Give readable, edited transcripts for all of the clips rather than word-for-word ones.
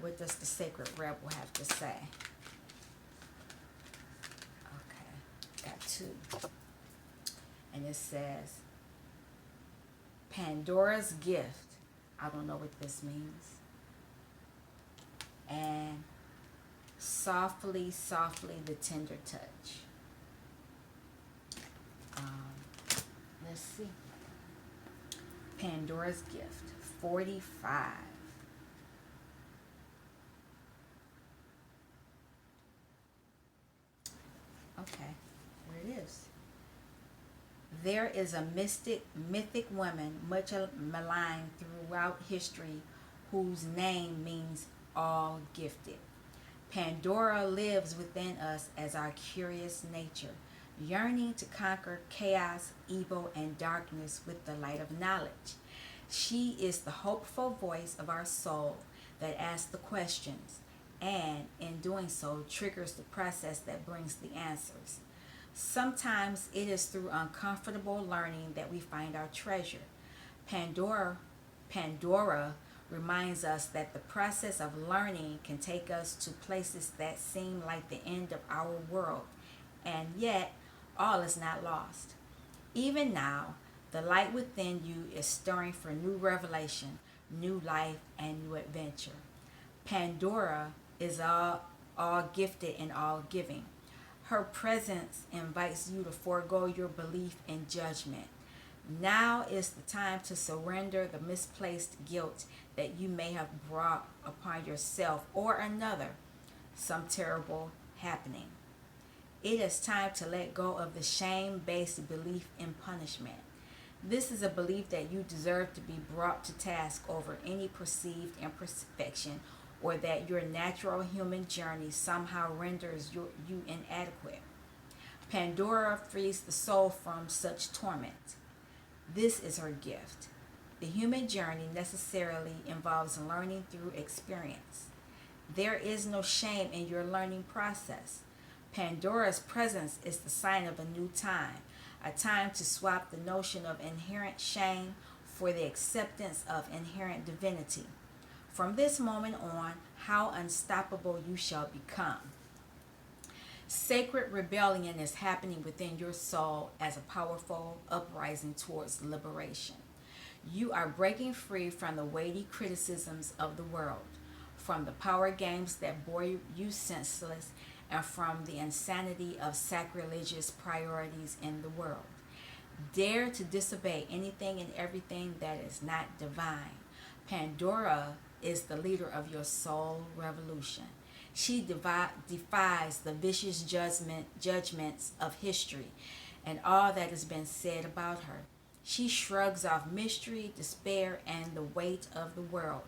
what does the Sacred Rebel have to say? Okay, got two. And it says, Pandora's Gift. I don't know what this means. And softly, softly, the tender touch. Let's see. Pandora's Gift, 45. Okay, here it is. There is a mythic woman, much maligned throughout history, whose name means all gifted. Pandora lives within us as our curious nature, yearning to conquer chaos, evil, and darkness with the light of knowledge. She is the hopeful voice of our soul that asks the questions and, in doing so, triggers the process that brings the answers. Sometimes it is through uncomfortable learning that we find our treasure. Pandora reminds us that the process of learning can take us to places that seem like the end of our world, and yet all is not lost. Even now, the light within you is stirring for new revelation, new life, and new adventure. Pandora is all gifted and all giving. Her presence invites you to forego your belief in judgment. Now is the time to surrender the misplaced guilt that you may have brought upon yourself or another, some terrible happening. It is time to let go of the shame-based belief in punishment. This is a belief that you deserve to be brought to task over any perceived imperfection, or that your natural human journey somehow renders you inadequate. Pandora frees the soul from such torment. This is her gift. The human journey necessarily involves learning through experience. There is no shame in your learning process. Pandora's presence is the sign of a new time, a time to swap the notion of inherent shame for the acceptance of inherent divinity. From this moment on, how unstoppable you shall become. Sacred rebellion is happening within your soul as a powerful uprising towards liberation. You are breaking free from the weighty criticisms of the world, from the power games that bore you senseless, and from the insanity of sacrilegious priorities in the world. Dare to disobey anything and everything that is not divine. Pandora is the leader of your soul revolution. She defies the vicious judgments of history and all that has been said about her. She shrugs off mystery, despair, and the weight of the world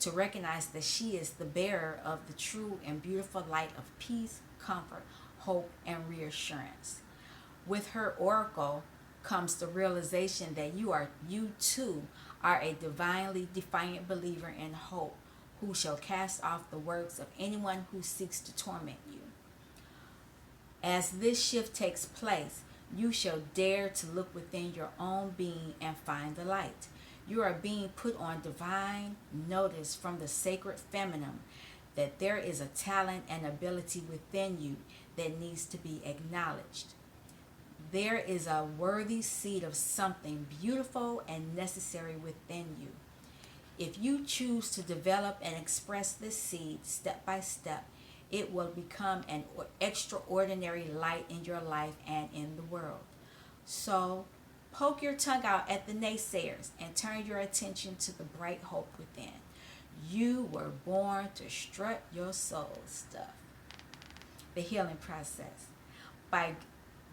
to recognize that she is the bearer of the true and beautiful light of peace, comfort, hope, and reassurance. With her oracle comes the realization that you too are a divinely defiant believer in hope, who shall cast off the works of anyone who seeks to torment you. As this shift takes place, you shall dare to look within your own being and find the light. You are being put on divine notice from the sacred feminine that there is a talent and ability within you that needs to be acknowledged. There is a worthy seed of something beautiful and necessary within you. If you choose to develop and express this seed step by step, it will become an extraordinary light in your life and in the world. So, poke your tongue out at the naysayers and turn your attention to the bright hope within. You were born to strut your soul stuff. The healing process.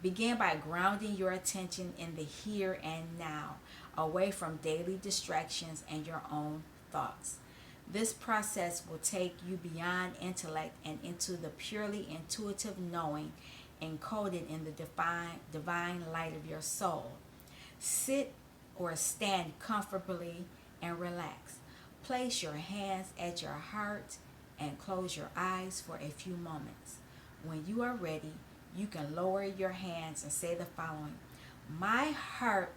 Begin by grounding your attention in the here and now, away from daily distractions and your own thoughts. This process will take you beyond intellect and into the purely intuitive knowing encoded in the divine light of your soul. Sit or stand comfortably and relax. Place your hands at your heart and close your eyes for a few moments. When you are ready, you can lower your hands and say the following: My heart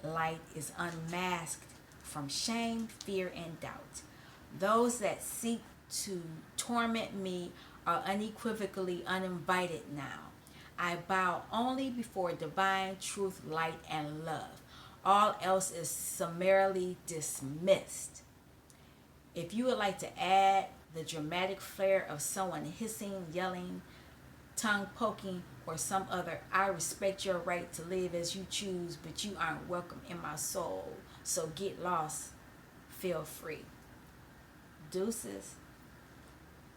light is unmasked from shame, fear, and doubt. Those that seek to torment me are unequivocally uninvited now. I bow only before divine truth, light, and love. All else is summarily dismissed. If you would like to add the dramatic flair of someone hissing, yelling, tongue poking, or some other, I respect your right to live as you choose, but you aren't welcome in my soul. So get lost, feel free. Deuces,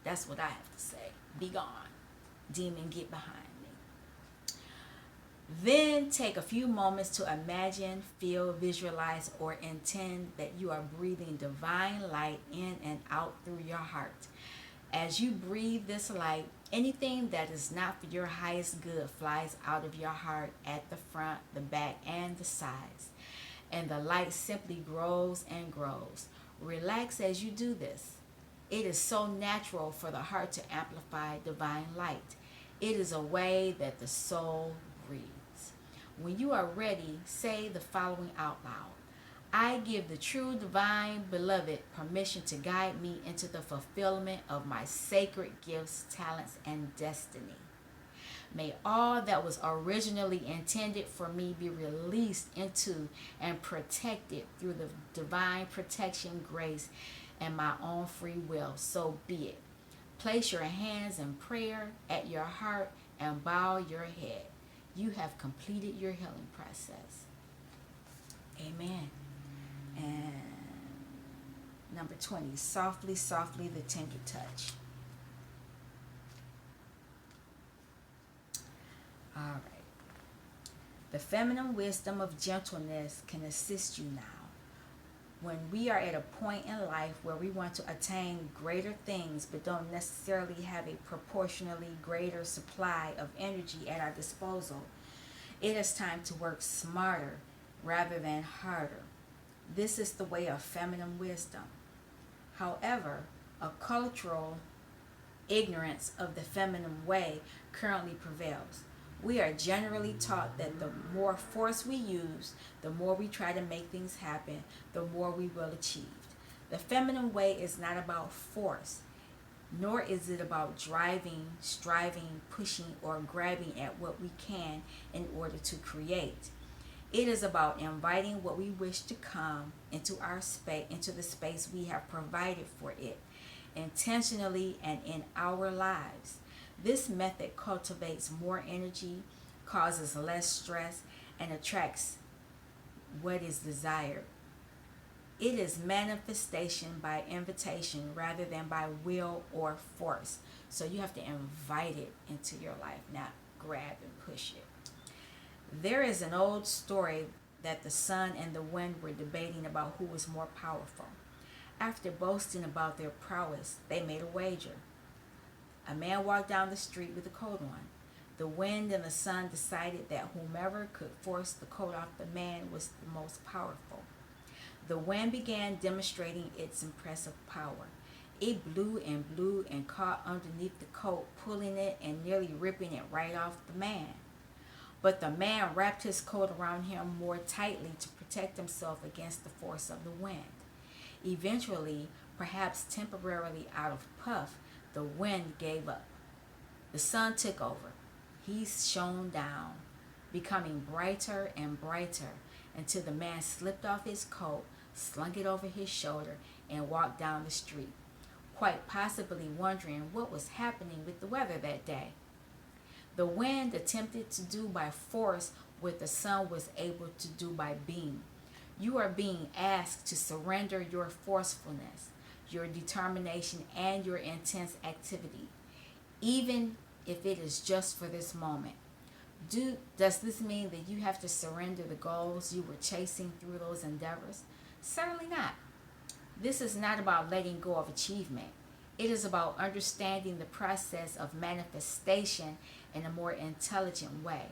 that's what I have to say. Be gone. Demon, get behind me. Then take a few moments to imagine, feel, visualize, or intend that you are breathing divine light in and out through your heart. As you breathe this light, anything that is not for your highest good flies out of your heart at the front, the back, and the sides. And the light simply grows and grows. Relax as you do this. It is so natural for the heart to amplify divine light. It is a way that the soul breathes. When you are ready, say the following out loud. I give the true divine beloved permission to guide me into the fulfillment of my sacred gifts, talents, and destiny. May all that was originally intended for me be released into and protected through the divine protection, grace, and my own free will. So be it. Place your hands in prayer at your heart and bow your head. You have completed your healing process. Amen. And number 20, softly, softly, the tender touch. All right. The feminine wisdom of gentleness can assist you now. When we are at a point in life where we want to attain greater things but don't necessarily have a proportionally greater supply of energy at our disposal, it is time to work smarter rather than harder. This is the way of feminine wisdom. However, a cultural ignorance of the feminine way currently prevails. We are generally taught that the more force we use, the more we try to make things happen, the more we will achieve. The feminine way is not about force, nor is it about driving, striving, pushing, or grabbing at what we can in order to create. It is about inviting what we wish to come into our space, into the space we have provided for it, intentionally and in our lives. This method cultivates more energy, causes less stress, and attracts what is desired. It is manifestation by invitation rather than by will or force. So you have to invite it into your life, not grab and push it. There is an old story that the sun and the wind were debating about who was more powerful. After boasting about their prowess, they made a wager. A man walked down the street with a coat on. The wind and the sun decided that whomever could force the coat off the man was the most powerful. The wind began demonstrating its impressive power. It blew and caught underneath the coat, pulling it and nearly ripping it right off the man. But the man wrapped his coat around him more tightly to protect himself against the force of the wind. Eventually, perhaps temporarily out of puff, the wind gave up. The sun took over. He shone down, becoming brighter and brighter until the man slipped off his coat, slung it over his shoulder, and walked down the street, quite possibly wondering what was happening with the weather that day. The wind attempted to do by force what the sun was able to do by being. You are being asked to surrender your forcefulness, your determination, and your intense activity, even if it is just for this moment. Does this mean that you have to surrender the goals you were chasing through those endeavors? Certainly not. This is not about letting go of achievement. It is about understanding the process of manifestation in a more intelligent way.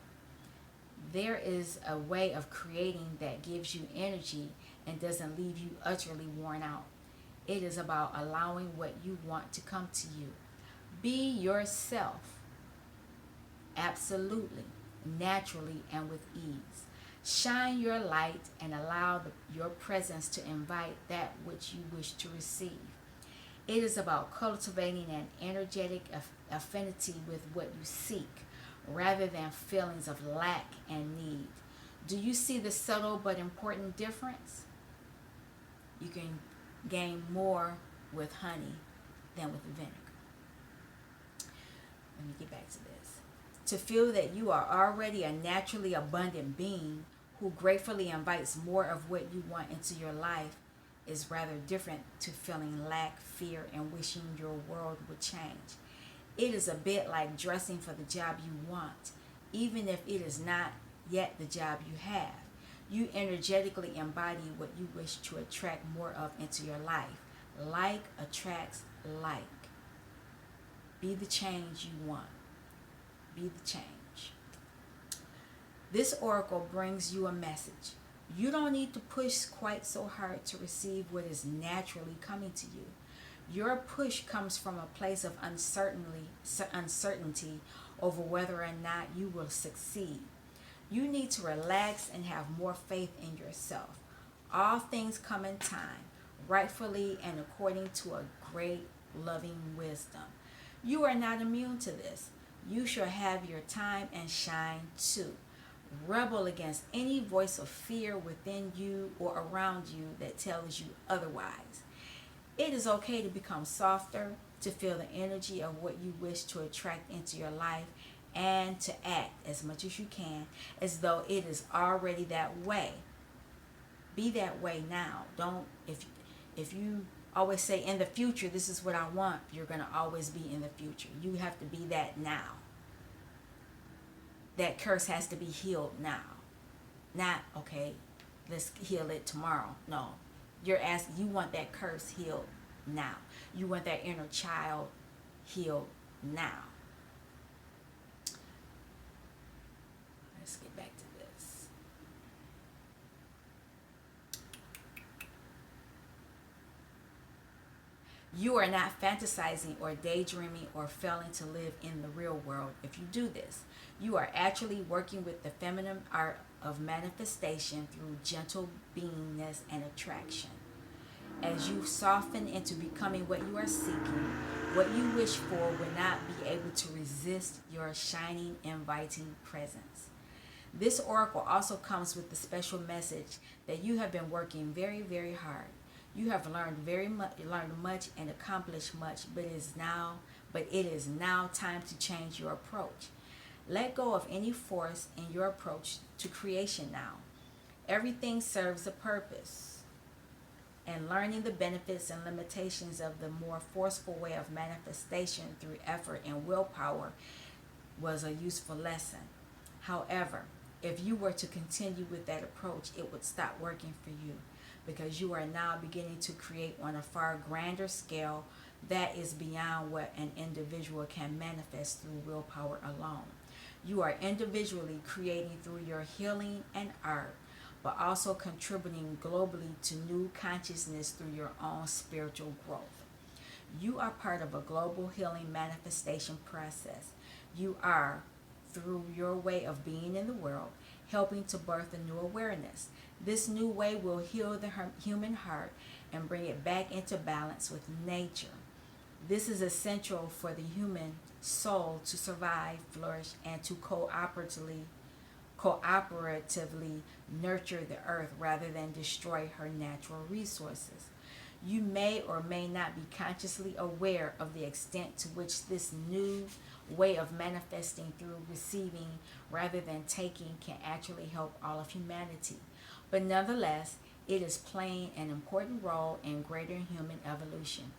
There is a way of creating that gives you energy and doesn't leave you utterly worn out. It is about allowing what you want to come to you. Be yourself, absolutely, naturally, and with ease. Shine your light and allow your presence to invite that which you wish to receive. It is about cultivating an energetic affinity with what you seek rather than feelings of lack and need. Do you see the subtle but important difference? You can gain more with honey than with vinegar. Let me get back to this. To feel that you are already a naturally abundant being who gratefully invites more of what you want into your life is rather different to feeling lack, fear, and wishing your world would change. It is a bit like dressing for the job you want, even if it is not yet the job you have. You energetically embody what you wish to attract more of into your life. Like attracts like. Be the change you want. Be the change. This oracle brings you a message. You don't need to push quite so hard to receive what is naturally coming to you. Your push comes from a place of uncertainty over whether or not you will succeed. You need to relax and have more faith in yourself. All things come in time, rightfully and according to a great loving wisdom. You are not immune to this. You shall have your time and shine too. Rebel against any voice of fear within you or around you that tells you otherwise. It is okay to become softer, to feel the energy of what you wish to attract into your life, and to act as much as you can as though it is already that way. Be that way now. Don't if you always say in the future this is what I want, you're going to always be in the future. You have to be that now. That curse has to be healed now. Not okay, let's heal it tomorrow. No. You're asking, you want that curse healed now. You want that inner child healed now. Let's get back to this. You are not fantasizing or daydreaming or failing to live in the real world if you do this. You are actually working with the feminine art of manifestation through gentle beingness and attraction. As you soften into becoming what you are seeking, what you wish for will not be able to resist your shining, inviting presence. This oracle also comes with the special message that you have been working very, very hard. You have learned much and accomplished much, but it is now time to change your approach. Let go of any force in your approach to creation now. Everything serves a purpose, and learning the benefits and limitations of the more forceful way of manifestation through effort and willpower was a useful lesson. However, if you were to continue with that approach, it would stop working for you because you are now beginning to create on a far grander scale that is beyond what an individual can manifest through willpower alone. You are individually creating through your healing and art, but also contributing globally to new consciousness through your own spiritual growth. You are part of a global healing manifestation process. You are, through your way of being in the world, helping to birth a new awareness. This new way will heal the human heart and bring it back into balance with nature. This is essential for the human soul to survive, flourish, and to cooperatively nurture the earth rather than destroy her natural resources. You may or may not be consciously aware of the extent to which this new way of manifesting through receiving rather than taking can actually help all of humanity. But nonetheless, it is playing an important role in greater human evolution.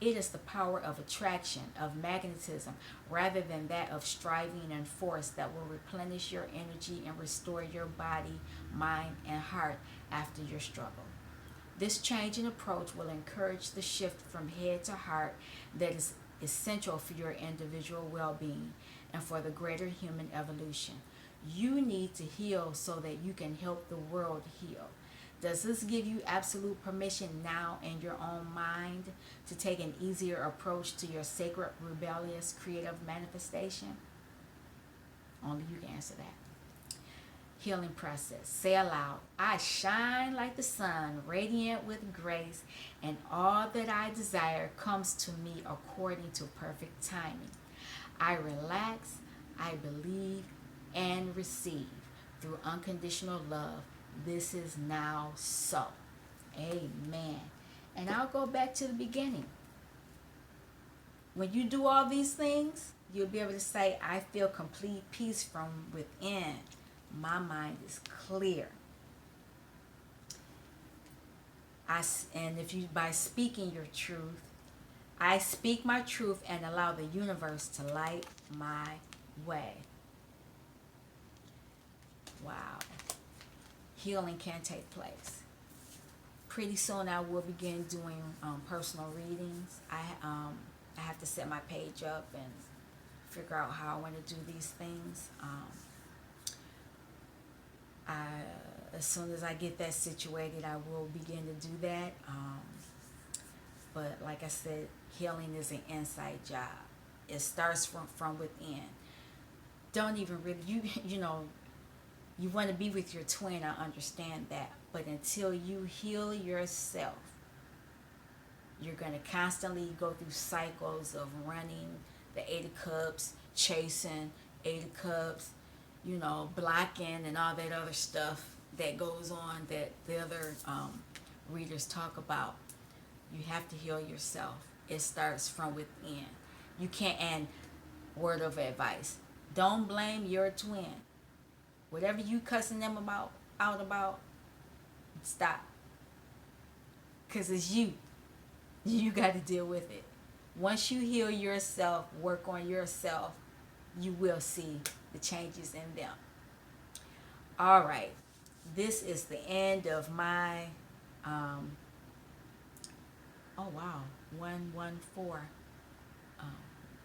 It is the power of attraction, of magnetism, rather than that of striving and force that will replenish your energy and restore your body, mind, and heart after your struggle. This change in approach will encourage the shift from head to heart that is essential for your individual well-being and for the greater human evolution. You need to heal so that you can help the world heal. Does this give you absolute permission now in your own mind to take an easier approach to your sacred, rebellious, creative manifestation? Only you can answer that. healing process. Say aloud, I shine like the sun, radiant with grace, and all that I desire comes to me according to perfect timing. I relax, I believe, and receive through unconditional love. This is now so. Amen. And I'll go back to the beginning. When you do all these things, you'll be able to say, I feel complete peace from within. My mind is clear. And if you, by speaking your truth, I speak my truth and allow the universe to light my way. Wow. Healing can take place. Pretty soon I will begin doing personal readings. I have to set my page up and figure out how I want to do these things. As soon as I get that situated, I will begin to do that. But like I said, healing is an inside job. It starts from within. Don't even really, you know, you want to be with your twin, I understand that. But until you heal yourself, you're going to constantly go through cycles of running the Eight of Cups, chasing Eight of Cups, you know, blocking and all that other stuff that goes on that the other readers talk about. You have to heal yourself. It starts from within. You can't, and word of advice, don't blame your twin. Whatever you cussing them out about, stop. Because it's you. You got to deal with it. Once you heal yourself, work on yourself, you will see the changes in them. All right. This is the end of my, oh wow, 114.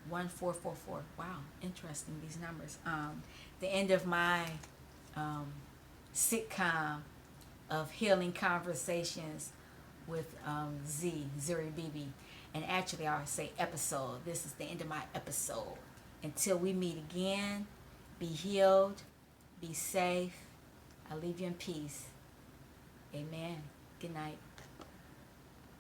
1444. Wow, interesting, these numbers. The end of my sitcom of healing conversations with Zuri Bibi. And actually, I would say episode. This is the end of my episode. Until we meet again, be healed, be safe. I leave you in peace. Amen. Good night.